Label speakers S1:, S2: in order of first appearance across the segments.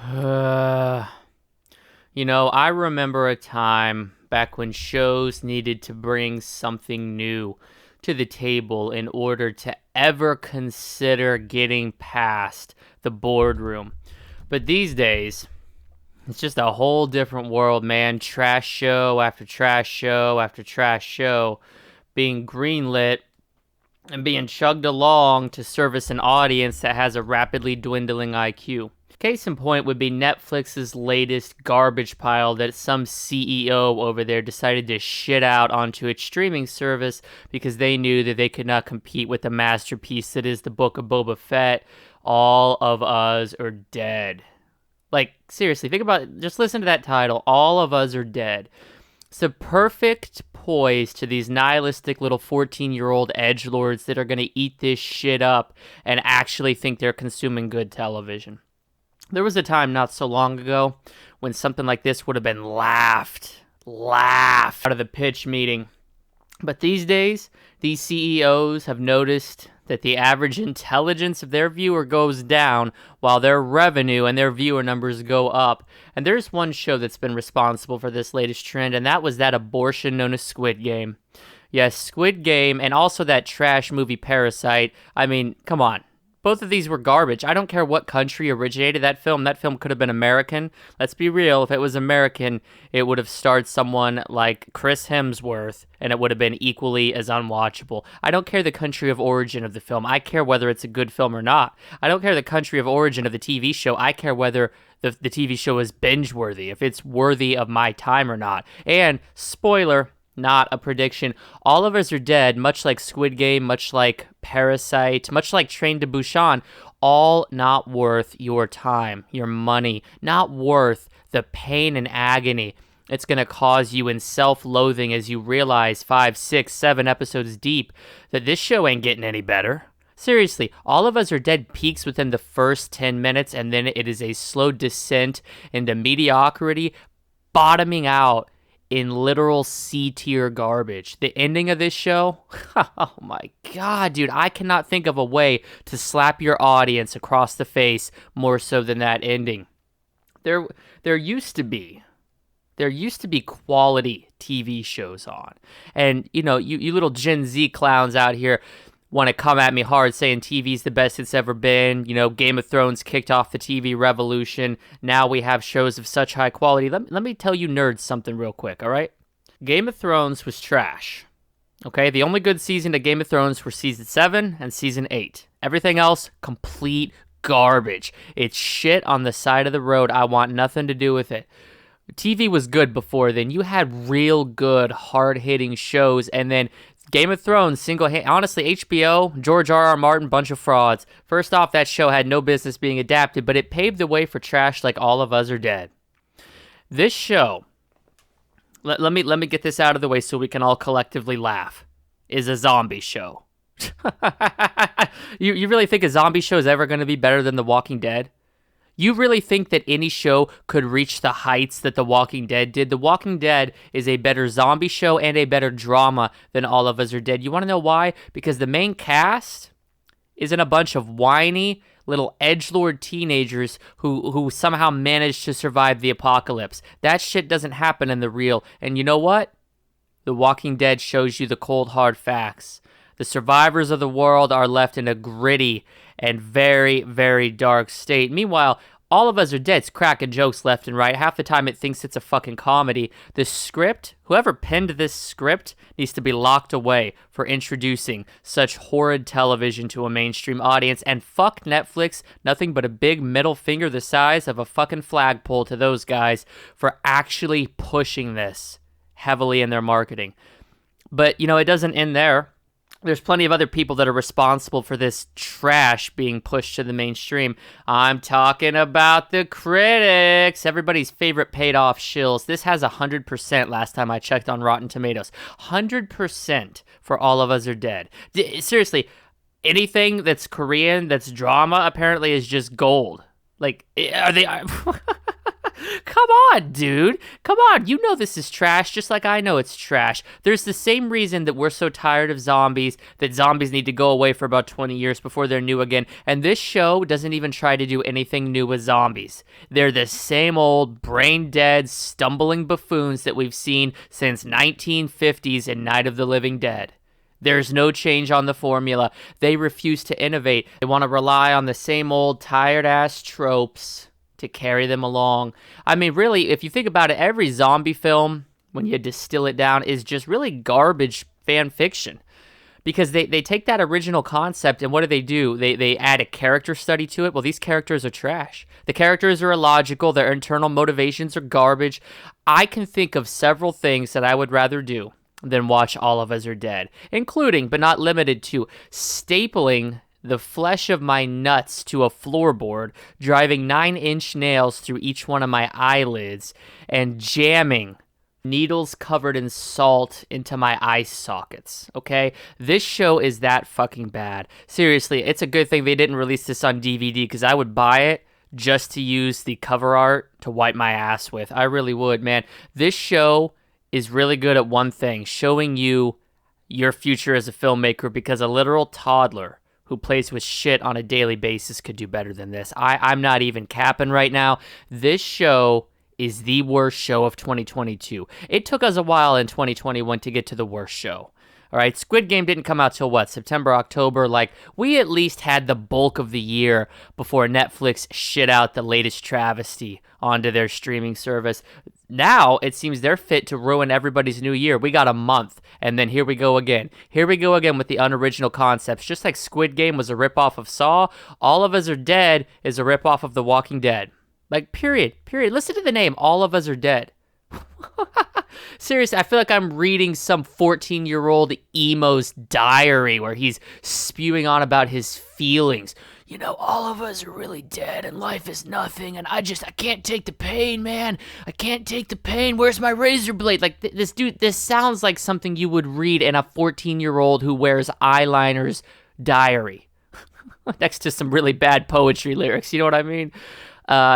S1: Uh, I remember a time back when shows needed to bring something new to the table in order to ever consider getting past the boardroom. But these days, it's just a whole different world, man. Trash show after trash show after trash show being greenlit and being chugged along to service an audience that has a rapidly dwindling IQ. Case in point would be Netflix's latest garbage pile that some CEO over there decided to shit out onto its streaming service because they knew that they could not compete with the masterpiece that is the Book of Boba Fett. All of Us Are Dead. Like, seriously, think about it. Just listen to that title. All of Us Are Dead. It's a perfect poise to these nihilistic little 14-year-old edgelords that are going to eat this shit up and actually think they're consuming good television. There was a time not so long ago when something like this would have been laughed out of the pitch meeting. But these days, these CEOs have noticed that the average intelligence of their viewer goes down while their revenue and their viewer numbers go up. And there's one show that's been responsible for this latest trend, and that was that abortion known as Squid Game. Yes, Squid Game, and also that trash movie Parasite. I mean, come on. Both of these were garbage. I don't care what country originated that film. That film could have been American. Let's be real. If it was American, it would have starred someone like Chris Hemsworth, and it would have been equally as unwatchable. I don't care the country of origin of the film. I care whether it's a good film or not. I don't care the country of origin of the TV show. I care whether the TV show is binge-worthy, if it's worthy of my time or not. And, spoiler, not a prediction. All of Us Are Dead, much like Squid Game, much like Parasite, much like Train to Busan, all not worth your time, your money, not worth the pain and agony it's going to cause you in self-loathing as you realize 5, 6, 7 episodes deep that this show ain't getting any better. Seriously, All of Us Are Dead peaks within the first 10 minutes, and then it is a slow descent into mediocrity, bottoming out in literal C-tier garbage. The ending of this show, oh my god, dude, I cannot think of a way to slap your audience across the face more so than that ending. There used to be quality TV shows on. And, you little Gen Z clowns out here want to come at me hard saying TV's the best it's ever been. Game of Thrones kicked off the TV revolution. Now we have shows of such high quality. Let me tell you nerds something real quick, all right? Game of Thrones was trash. Okay, the only good season of Game of Thrones were season 7 and season 8. Everything else, complete garbage. It's shit on the side of the road. I want nothing to do with it. TV was good before then. You had real good, hard-hitting shows, and then Game of Thrones, honestly, HBO, George R.R. Martin, bunch of frauds. First off, that show had no business being adapted, but it paved the way for trash like All of Us Are Dead. This show, let me get this out of the way so we can all collectively laugh, is a zombie show. You really think a zombie show is ever going to be better than The Walking Dead? You really think that any show could reach the heights that The Walking Dead did? The Walking Dead is a better zombie show and a better drama than All of Us Are Dead. You want to know why? Because the main cast isn't a bunch of whiny little edgelord teenagers who somehow managed to survive the apocalypse. That shit doesn't happen in the real. And you know what? The Walking Dead shows you the cold, hard facts. The survivors of the world are left in a gritty and very, very dark state. Meanwhile, All of Us Are Dead's cracking jokes left and right. Half the time it thinks it's a fucking comedy. The script, whoever penned this script needs to be locked away for introducing such horrid television to a mainstream audience. And fuck Netflix, nothing but a big middle finger the size of a fucking flagpole to those guys for actually pushing this heavily in their marketing. But, it doesn't end there. There's plenty of other people that are responsible for this trash being pushed to the mainstream. I'm talking about the critics, everybody's favorite paid-off shills. This has 100% last time I checked on Rotten Tomatoes. 100% for All of Us Are Dead. Seriously, anything that's Korean, that's drama, apparently is just gold. Like, are they... come on, dude. Come on. You know this is trash, just like I know it's trash. There's the same reason that we're so tired of zombies, that zombies need to go away for about 20 years before they're new again. And this show doesn't even try to do anything new with zombies. They're the same old brain-dead, stumbling buffoons that we've seen since 1950s and Night of the Living Dead. There's no change on the formula. They refuse to innovate. They want to rely on the same old tired-ass tropes to carry them along. I mean, really, if you think about it, every zombie film, when you distill it down, is just really garbage fan fiction. Because they take that original concept, and what do? They add a character study to it. Well, these characters are trash. The characters are illogical. Their internal motivations are garbage. I can think of several things that I would rather do than watch All of Us Are Dead, including, but not limited to, stapling the flesh of my nuts to a floorboard, driving 9-inch nails through each one of my eyelids, and jamming needles covered in salt into my eye sockets, okay? This show is that fucking bad. Seriously, it's a good thing they didn't release this on DVD, because I would buy it just to use the cover art to wipe my ass with. I really would, man. This show is really good at one thing, showing you your future as a filmmaker, because a literal toddler who plays with shit on a daily basis could do better than this. I'm not even capping right now. This show is the worst show of 2022. It took us a while in 2021 to get to the worst show. All right, Squid Game didn't come out till what, September, October? Like, we at least had the bulk of the year before Netflix shit out the latest travesty onto their streaming service. Now, it seems they're fit to ruin everybody's new year. We got a month, and then here we go again. Here we go again with the unoriginal concepts. Just like Squid Game was a ripoff of Saw, All of Us Are Dead is a ripoff of The Walking Dead. Like, period. Listen to the name, All of Us Are Dead. Seriously, I feel like I'm reading some 14-year-old emo's diary where he's spewing on about his feelings. You know, all of us are really dead and life is nothing, and I can't take the pain, man. I can't take the pain. Where's my razor blade? Like, this sounds like something you would read in a 14-year-old who wears eyeliners diary. Next to some really bad poetry lyrics, you know what I mean?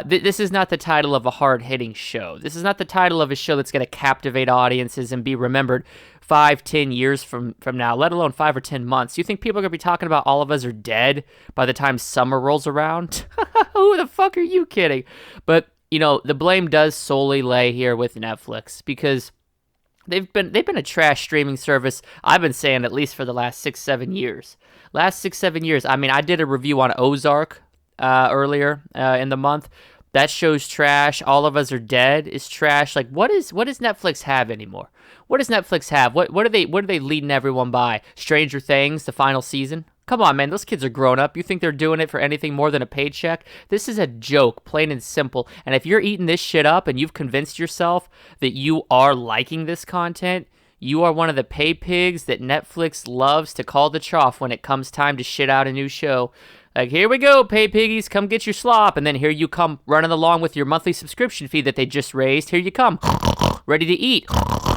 S1: This is not the title of a hard-hitting show. This is not the title of a show that's going to captivate audiences and be remembered 5-10 years from now, let alone 5 or 10 months. You think people are going to be talking about All of Us Are Dead by the time summer rolls around? Who the fuck are you kidding? But, you know, the blame does solely lay here with Netflix, because they've been a trash streaming service, I've been saying, at least for the last 6-7 years. Last 6-7 years. I mean, I did a review on Ozark earlier in the month. That show's trash. All of Us Are Dead is trash. Like, what does Netflix have anymore? What does Netflix have? What are they leading everyone by? Stranger Things, the final season? Come on, man, those kids are grown up. You think they're doing it for anything more than a paycheck? This is a joke, plain and simple. And if you're eating this shit up and you've convinced yourself that you are liking this content, you are one of the pay pigs that Netflix loves to call the trough when it comes time to shit out a new show. Like, here we go, pay piggies, come get your slop. And then here you come running along with your monthly subscription fee that they just raised. Here you come, ready to eat.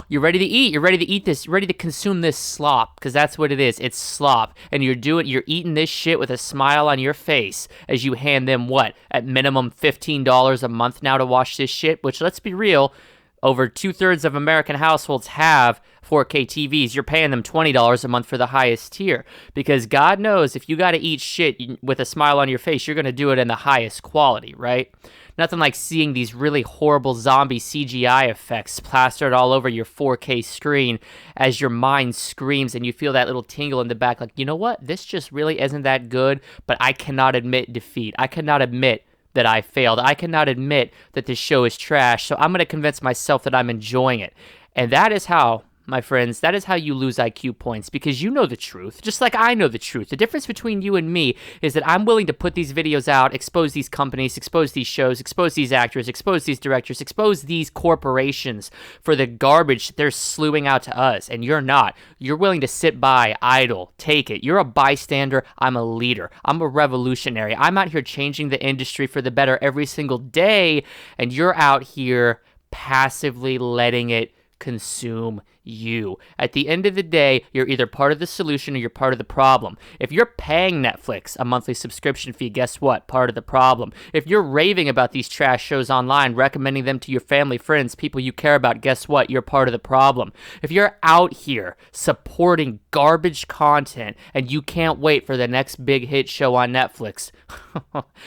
S1: You're ready to eat. You're ready to eat this. You're ready to consume this slop, because that's what it is. It's slop. And you're eating this shit with a smile on your face as you hand them, what, at minimum $15 a month now to watch this shit, which, let's be real, over 2/3 of American households have 4K TVs. You're paying them $20 a month for the highest tier, because God knows if you got to eat shit with a smile on your face, you're going to do it in the highest quality, right? Nothing like seeing these really horrible zombie CGI effects plastered all over your 4K screen as your mind screams and you feel that little tingle in the back, like, you know what? This just really isn't that good, but I cannot admit defeat. I cannot admit that I failed. I cannot admit that this show is trash, so I'm going to convince myself that I'm enjoying it. And that is how, my friends, that is how you lose IQ points, because you know the truth, just like I know the truth. The difference between you and me is that I'm willing to put these videos out, expose these companies, expose these shows, expose these actors, expose these directors, expose these corporations for the garbage that they're slewing out to us, and you're not. You're willing to sit by, idle, take it. You're a bystander. I'm a leader. I'm a revolutionary. I'm out here changing the industry for the better every single day, and you're out here passively letting it consume you. At the end of the day, you're either part of the solution or you're part of the problem. If you're paying Netflix a monthly subscription fee, guess what? Part of the problem. If you're raving about these trash shows online, recommending them to your family, friends, people you care about, guess what? You're part of the problem. If you're out here supporting garbage content and you can't wait for the next big hit show on Netflix,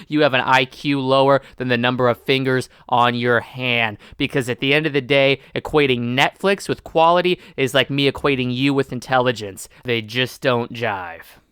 S1: you have an IQ lower than the number of fingers on your hand. Because at the end of the day, equating Netflix with quality is like me equating you with intelligence. They just don't jive.